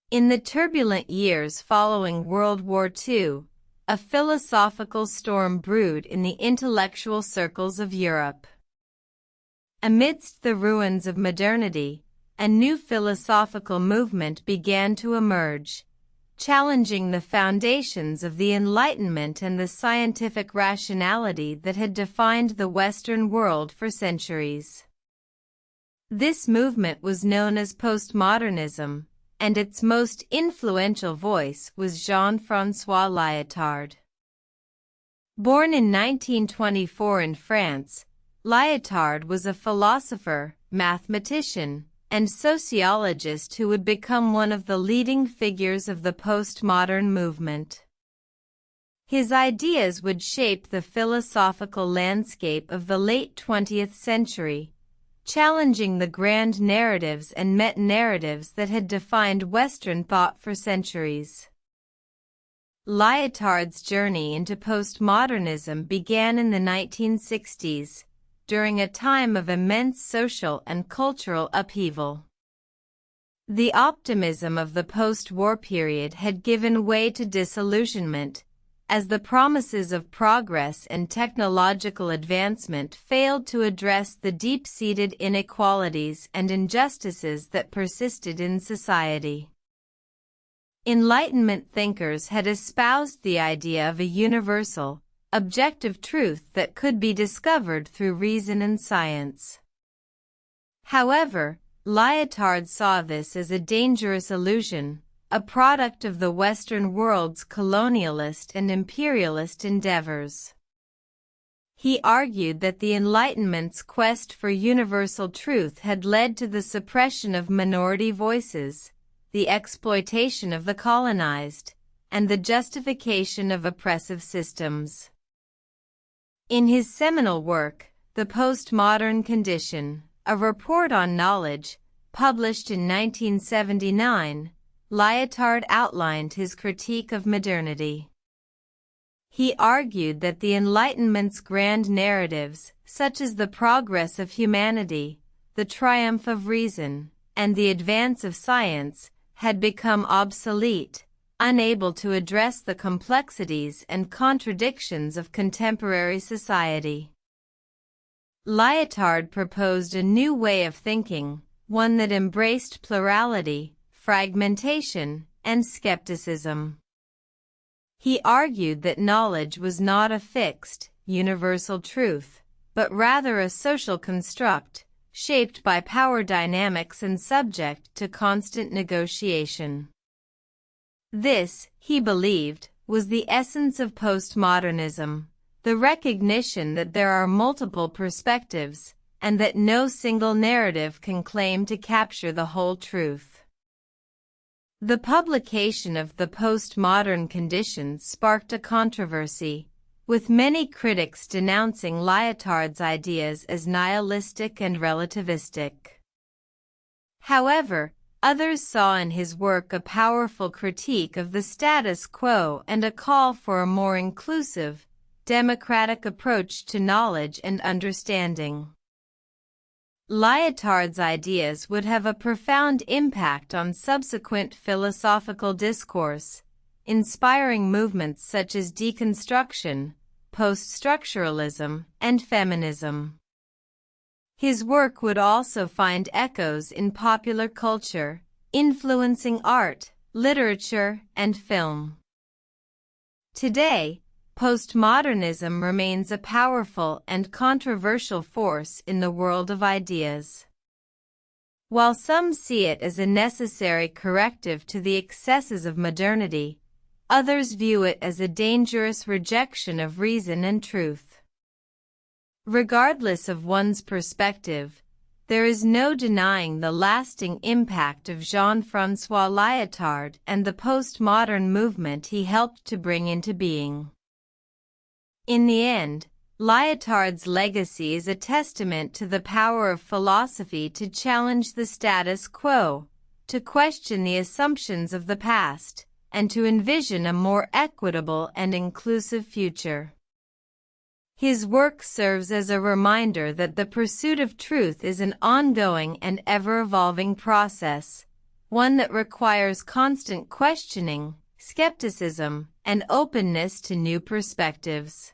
In the turbulent years following World War II, a philosophical storm brewed in the intellectual circles of Europe. Amidst the ruins of modernity, a new philosophical movement began to emerge, challenging the foundations of the Enlightenment and the scientific rationality that had defined the Western world for centuries. This movement was known as Postmodernism, and its most influential voice was Jean-François Lyotard. Born in 1924 in France, Lyotard was a philosopher, mathematician, and sociologist who would become one of the leading figures of the postmodern movement. His ideas would shape the philosophical landscape of the late 20th century, challenging the grand narratives and metanarratives that had defined Western thought for centuries. Lyotard's journey into postmodernism began in the 1960s, during a time of immense social and cultural upheaval. The optimism of the post-war period had given way to disillusionment, as the promises of progress and technological advancement failed to address the deep-seated inequalities and injustices that persisted in society. Enlightenment thinkers had espoused the idea of a universal, objective truth that could be discovered through reason and science. However, Lyotard saw this as a dangerous illusion, a product of the Western world's colonialist and imperialist endeavors. He argued that the Enlightenment's quest for universal truth had led to the suppression of minority voices, the exploitation of the colonized, and the justification of oppressive systems. In his seminal work, The Postmodern Condition, a report on knowledge, published in 1979, Lyotard outlined his critique of modernity. He argued that the Enlightenment's grand narratives, such as the progress of humanity, the triumph of reason, and the advance of science, had become obsolete, unable to address the complexities and contradictions of contemporary society. Lyotard proposed a new way of thinking, one that embraced plurality, fragmentation, and skepticism. He argued that knowledge was not a fixed, universal truth, but rather a social construct, shaped by power dynamics and subject to constant negotiation. This, he believed, was the essence of postmodernism, the recognition that there are multiple perspectives, and that no single narrative can claim to capture the whole truth. The publication of The Postmodern Condition sparked a controversy, with many critics denouncing Lyotard's ideas as nihilistic and relativistic. However, others saw in his work a powerful critique of the status quo and a call for a more inclusive, democratic approach to knowledge and understanding. Lyotard's ideas would have a profound impact on subsequent philosophical discourse, inspiring movements such as deconstruction, post-structuralism, and feminism. His work would also find echoes in popular culture, influencing art, literature, and film. Today, postmodernism remains a powerful and controversial force in the world of ideas. While some see it as a necessary corrective to the excesses of modernity, others view it as a dangerous rejection of reason and truth. Regardless of one's perspective, there is no denying the lasting impact of Jean-François Lyotard and the postmodern movement he helped to bring into being. In the end, Lyotard's legacy is a testament to the power of philosophy to challenge the status quo, to question the assumptions of the past, and to envision a more equitable and inclusive future. His work serves as a reminder that the pursuit of truth is an ongoing and ever-evolving process, one that requires constant questioning, skepticism, and openness to new perspectives.